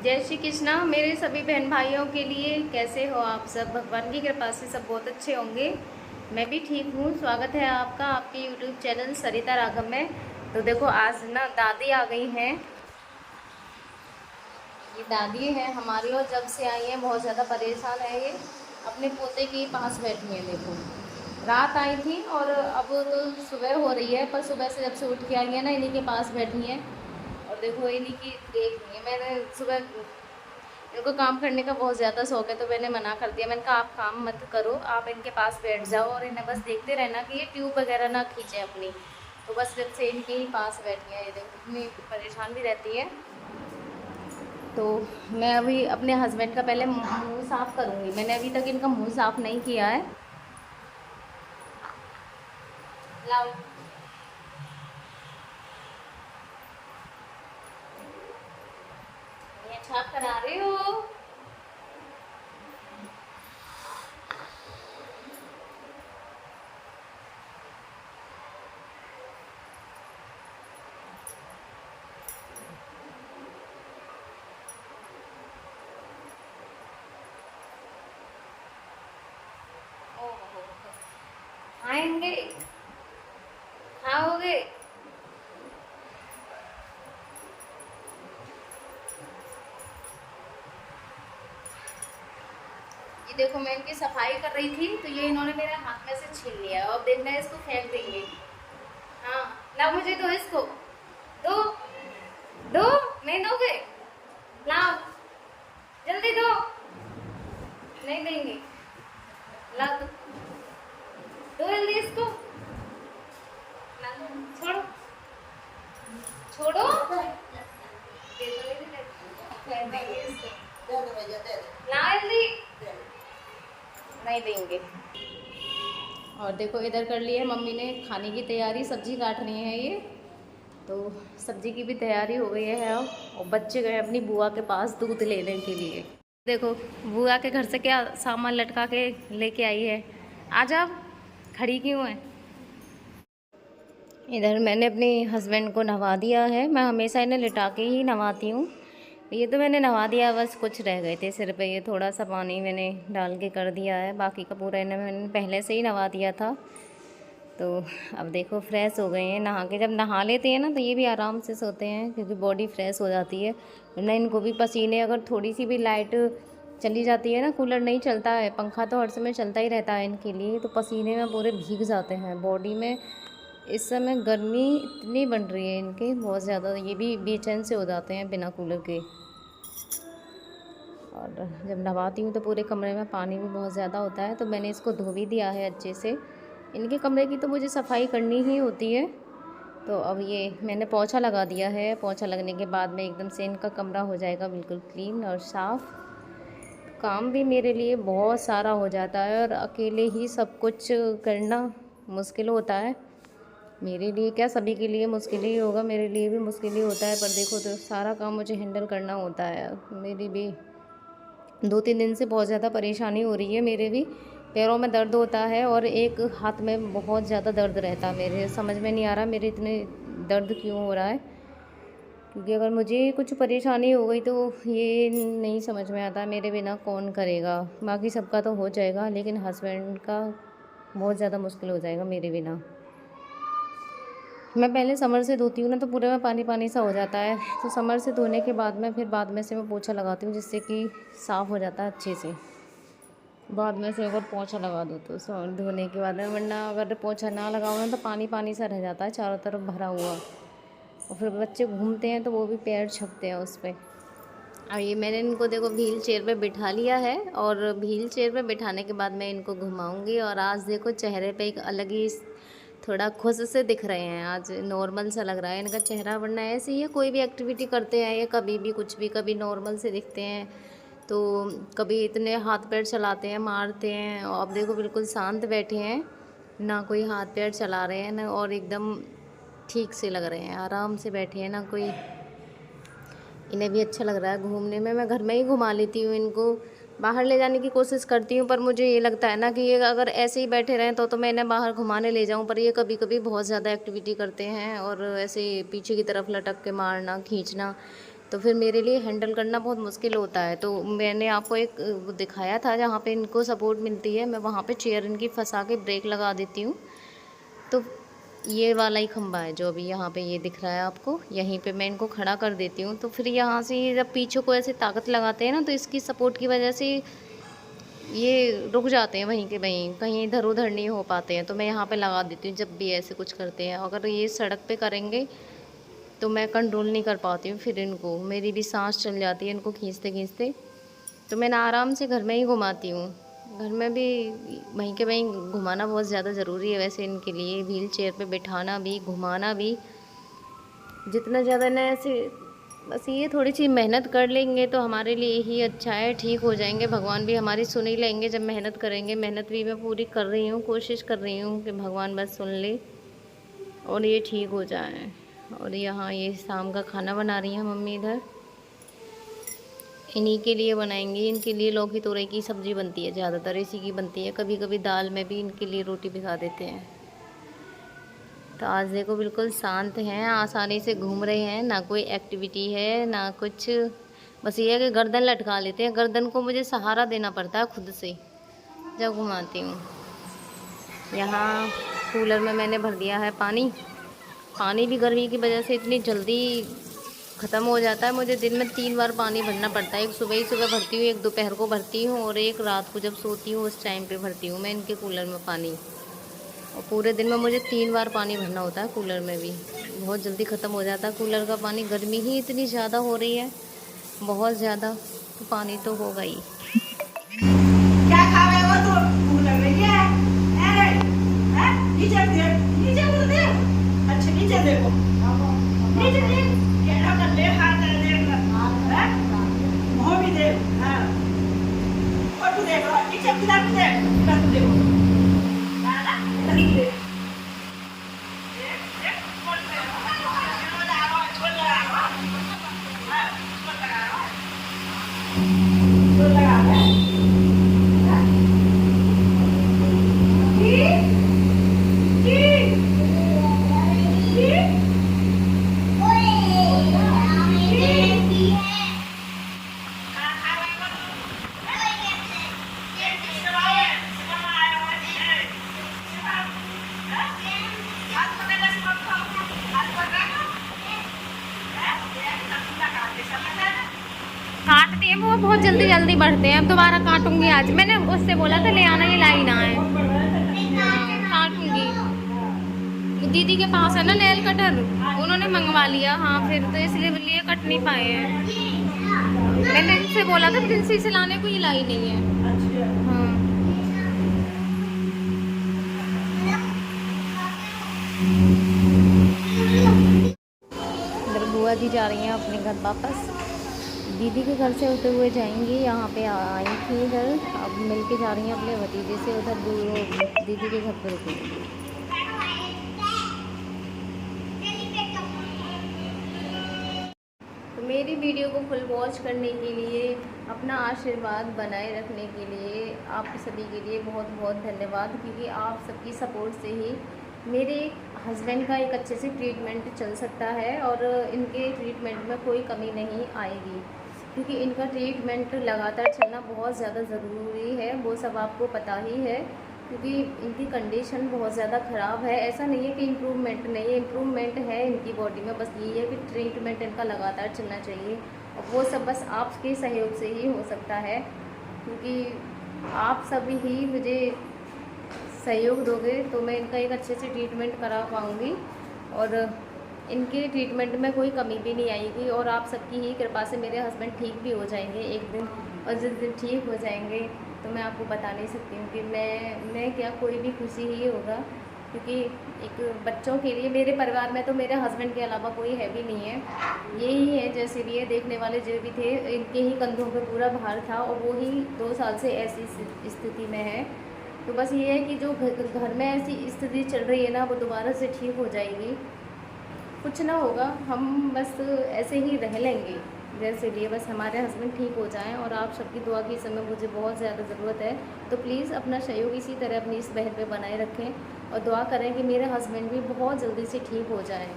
जय श्री कृष्णा मेरे सभी बहन भाइयों के लिए। कैसे हो आप सब? भगवान की कृपा से सब बहुत अच्छे होंगे। मैं भी ठीक हूँ। स्वागत है आपका आपके यूट्यूब चैनल सरिता राघव में। तो देखो आज ना दादी आ गई हैं। ये दादी है हमारी, और जब से आई हैं बहुत ज़्यादा परेशान है ये। अपने पोते के पास बैठी हैं। देखो रात आई थी और अब तो सुबह हो रही है, पर सुबह से जब से उठ के आई है ना इन्हीं के पास बैठी हैं। और देखो इन्हीं की देख रही है। मैंने सुबह, इनको काम करने का बहुत ज़्यादा शौक है तो मैंने मना कर दिया। मैंने कहा आप काम मत करो, आप इनके पास बैठ जाओ और इन्हें बस देखते रहना कि ये ट्यूब वगैरह ना खींचे अपनी। तो बस जब से इनके ही पास बैठी है, ये देखो इतनी परेशान भी रहती है। तो मैं अभी अपने हस्बैंड का पहले मुंह साफ़ करूँगी। मैंने अभी तक इनका मुंह साफ़ नहीं किया है। लाओ, ये अच्छा करा रहे हो। ओहो, खाएंगे, खाओगे? ये देखो मैं इनकी सफाई कर रही थी तो ये इन्होंने मेरे हाथ में से छीन लिया। अब देखना है इसको फेंक देंगे। हाँ, लाओ मुझे दो इसको। दो, दो, नहीं दोगे? लाओ, जल्दी दो। नहीं देंगे। ला दो, दो जल्दी इसको। ला दो, छोड़ो, छोड़ो। दे दो, दे दो, फेंक देंगे इसको। लाओ जल्दी। नहीं देंगे। और देखो इधर कर ली है मम्मी ने खाने की तैयारी, सब्जी काट रही है ये। तो सब्जी की भी तैयारी हो गई है अब। और बच्चे गए अपनी बुआ के पास दूध लेने के लिए। देखो बुआ के घर से क्या सामान लटका के लेके आई है। आ जाओ, खड़ी क्यों है? इधर मैंने अपने हस्बैंड को नहवा दिया है। मैं हमेशा इन्हें लिटा के ही नहवाती हूँ। ये तो मैंने नहवा दिया, बस कुछ रह गए थे सिर पे, ये थोड़ा सा पानी मैंने डाल के कर दिया है। बाकी का पूरा इन्हें मैंने पहले से ही नहवा दिया था। तो अब देखो फ्रेश हो गए हैं नहा के। जब नहा लेते हैं ना तो ये भी आराम से सोते हैं क्योंकि बॉडी फ्रेश हो जाती है। वरना इनको भी पसीने, अगर थोड़ी सी भी लाइट चली जाती है ना, कूलर नहीं चलता है, पंखा तो हर समय चलता ही रहता है इनके लिए, तो पसीने में पूरे भीग जाते हैं बॉडी में। इस समय गर्मी इतनी बढ़ रही है इनके बहुत ज़्यादा, ये भी बेचैन से हो जाते हैं बिना कूलर के। और जब नहाती हूँ तो पूरे कमरे में पानी भी बहुत ज़्यादा होता है, तो मैंने इसको धो भी दिया है अच्छे से। इनके कमरे की तो मुझे सफाई करनी ही होती है। तो अब ये मैंने पोछा लगा दिया है। पोछा लगने के बाद में एकदम से इनका कमरा हो जाएगा बिल्कुल क्लीन और साफ़। काम भी मेरे लिए बहुत सारा हो जाता है और अकेले ही सब कुछ करना मुश्किल होता है। मेरे लिए क्या, सभी के लिए मुश्किल ही होगा, मेरे लिए भी मुश्किल ही होता है। पर देखो तो सारा काम मुझे हैंडल करना होता है। मेरी भी 2-3 दिन से बहुत ज़्यादा परेशानी हो रही है। मेरे भी पैरों में दर्द होता है और एक हाथ में बहुत ज़्यादा दर्द रहता है। मेरे समझ में नहीं आ रहा मेरे इतने दर्द क्यों हो रहा है, क्योंकि अगर मुझे कुछ परेशानी हो गई तो ये नहीं समझ में आता मेरे बिना कौन करेगा। बाकी सबका तो हो जाएगा लेकिन हस्बैंड का बहुत ज़्यादा मुश्किल हो जाएगा मेरे बिना। मैं पहले समर से धोती हूँ ना तो पूरे में पानी पानी सा हो जाता है, तो समर से धोने के बाद में फिर बाद में से मैं पोछा लगाती हूँ जिससे कि साफ़ हो जाता है अच्छे से। बाद में से अगर पोछा लगा दो तो धोने के बाद में, वरना अगर पोछा ना लगाओ ना तो पानी पानी सा रह जाता है चारों तरफ भरा हुआ। और फिर बच्चे घूमते हैं तो वो भी पैर छपते हैं उस पर। अब ये मैंने इनको देखो व्हील चेयर पे बिठा लिया है, और व्हील चेयर पे बिठाने के बाद मैं इनको घुमाऊंगी। और आज देखो चेहरे पे एक अलग ही थोड़ा खुश से दिख रहे हैं, आज नॉर्मल सा लग रहा है इनका चेहरा। वरना ऐसे ही है, कोई भी एक्टिविटी करते हैं ये कभी भी कुछ भी, कभी नॉर्मल से दिखते हैं तो कभी इतने हाथ पैर चलाते हैं, मारते हैं। और अब देखो बिल्कुल शांत बैठे हैं, ना कोई हाथ पैर चला रहे हैं ना, और एकदम ठीक से लग रहे हैं, आराम से बैठे हैं ना कोई। इन्हें भी अच्छा लग रहा है घूमने में। मैं घर में ही घुमा लेती हूँ इनको, बाहर ले जाने की कोशिश करती हूँ, पर मुझे ये लगता है ना कि ये अगर ऐसे ही बैठे रहें तो मैं इन्हें बाहर घुमाने ले जाऊँ, पर ये कभी कभी बहुत ज़्यादा एक्टिविटी करते हैं और ऐसे पीछे की तरफ लटक के मारना खींचना, तो फिर मेरे लिए हैंडल करना बहुत मुश्किल होता है। तो मैंने आपको एक वो दिखाया था जहाँ पे इनको सपोर्ट मिलती है, मैं वहाँ पे चेयर इनकी फंसा के ब्रेक लगा देती हूँ। तो ये वाला ही खंभा है जो अभी यहाँ पे ये दिख रहा है आपको, यहीं पे मैं इनको खड़ा कर देती हूँ। तो फिर यहाँ से ये जब पीछे को ऐसे ताकत लगाते हैं ना, तो इसकी सपोर्ट की वजह से ये रुक जाते हैं वहीं के वहीं, कहीं इधर उधर नहीं हो पाते हैं। तो मैं यहाँ पे लगा देती हूँ जब भी ऐसे कुछ करते हैं। अगर ये सड़क पे करेंगे तो मैं कंट्रोल नहीं कर पाती हूँ, फिर इनको मेरी भी सांस चल जाती है इनको खींचते खींचते। तो मैं ना आराम से घर में ही घुमाती हूँ, घर में भी वहीं के वहीं घुमाना बहुत ज़्यादा ज़रूरी है वैसे इनके लिए। व्हील चेयर पर बैठाना भी, घुमाना भी, जितना ज़्यादा ना ऐसे, बस ये थोड़ी सी मेहनत कर लेंगे तो हमारे लिए ही अच्छा है, ठीक हो जाएंगे। भगवान भी हमारी सुन ही लेंगे जब मेहनत करेंगे। मेहनत भी मैं पूरी कर रही हूँ, कोशिश कर रही हूँ कि भगवान बस सुन ले और ये ठीक हो जाए। और यहाँ ये शाम का खाना बना रही हैं मम्मी इधर, इन्हीं के लिए बनाएंगी। इनके लिए लौकी तोरई की सब्ज़ी बनती है, ज़्यादातर इसी की बनती है। कभी कभी दाल में भी इनके लिए रोटी भिगा देते हैं। तो आज देखो बिल्कुल शांत हैं, आसानी से घूम रहे हैं, ना कोई एक्टिविटी है ना कुछ। बस ये है कि गर्दन लटका लेते हैं, गर्दन को मुझे सहारा देना पड़ता है खुद से जब घुमाती हूँ। यहाँ कूलर में मैंने भर दिया है पानी। पानी भी गर्मी की वजह से इतनी जल्दी ख़त्म हो जाता है। मुझे दिन में 3 बार पानी भरना पड़ता है। एक सुबह ही सुबह भरती हूँ, एक दोपहर को भरती हूँ और एक रात को जब सोती हूँ उस टाइम पे भरती हूँ मैं इनके कूलर में पानी। और पूरे दिन में मुझे 3 बार पानी भरना होता है कूलर में भी। बहुत जल्दी ख़त्म हो जाता है कूलर का पानी। गर्मी ही इतनी ज़्यादा हो रही है, बहुत ज़्यादा, तो पानी तो होगा ही। क्या खा रहे हो तुम? कूलर में क्या है? अरे, हैं? नीचे देख, नीचे तो देख। अच्छा नीचे देखो, नीचे देख। कैसा कर ले, हाथ कर देख, हैं? मुँह भी देख, हाँ। और तू देख, नीचे किधर तू देख, किधर तू देखो। दादा, किधर तू देख। देख, देख, छोड़ दे। छोड़ लगा रहा है, छोड़ लगा रहा है। हाँ, छोड़ लगा रहा है। छोड़ लगा रहा है। काटते हैं वो बहुत जल्दी जल्दी बढ़ते हैं। अब दोबारा काटूंगी आज, मैंने उससे बोला था ले आना, ये लाई ना है। काटूंगी, दीदी के पास है ना नेल कटर, उन्होंने मंगवा लिया। हाँ फिर तो इसलिए कट नहीं पाए हैं। मैंने इनसे बोला था प्रिंसी से लाने को, ये लाई नहीं है। हाँ इधर बुआ जी जा रही हैं अपने घर वापस, दीदी के घर से होते हुए जाएंगी। यहाँ पे आई थी इधर, अब मिल के जा रही हैं अपने भतीजे से, उधर दीदी के घर पे रुकेंगी। तो मेरी वीडियो को फुल वॉच करने के लिए, अपना आशीर्वाद बनाए रखने के लिए आप सभी के लिए बहुत बहुत धन्यवाद। क्योंकि आप सबकी सपोर्ट से ही मेरे हस्बैंड का एक अच्छे से ट्रीटमेंट चल सकता है और इनके ट्रीटमेंट में कोई कमी नहीं आएगी। क्योंकि इनका ट्रीटमेंट लगातार चलना बहुत ज़्यादा ज़रूरी है, वो सब आपको पता ही है। क्योंकि इनकी कंडीशन बहुत ज़्यादा ख़राब है। ऐसा नहीं है कि इम्प्रूवमेंट नहीं है, इम्प्रूवमेंट है इनकी बॉडी में, बस ये है कि ट्रीटमेंट इनका लगातार चलना चाहिए। और वो सब बस आपके सहयोग से ही हो सकता है, क्योंकि आप सभी ही मुझे सहयोग दोगे तो मैं इनका एक अच्छे से ट्रीटमेंट करा पाऊँगी और इनके ट्रीटमेंट में कोई कमी भी नहीं आएगी। और आप सबकी ही कृपा से मेरे हस्बैंड ठीक भी हो जाएंगे एक दिन। और जिस दिन ठीक हो जाएंगे तो मैं आपको बता नहीं सकती हूँ कि मैं क्या, कोई भी खुशी ही होगा। क्योंकि एक बच्चों के लिए, मेरे परिवार में तो मेरे हस्बैंड के अलावा कोई है भी नहीं है, यही है जैसे भी है। देखने वाले जो भी थे इनके ही कंधों पे पूरा भार था और वो ही 2 साल से ऐसी स्थिति में है। तो बस ये है कि जो घर में ऐसी स्थिति चल रही है ना, वो दोबारा से ठीक हो जाएगी। कुछ ना होगा, हम बस ऐसे ही रह लेंगे जैसे भी, बस हमारे हस्बैंड ठीक हो जाएं। और आप सबकी दुआ की इस समय मुझे बहुत ज़्यादा ज़रूरत है। तो प्लीज़ अपना सहयोग इसी तरह अपनी इस बहन पे बनाए रखें और दुआ करें कि मेरे हस्बैंड भी बहुत जल्दी से ठीक हो जाएं।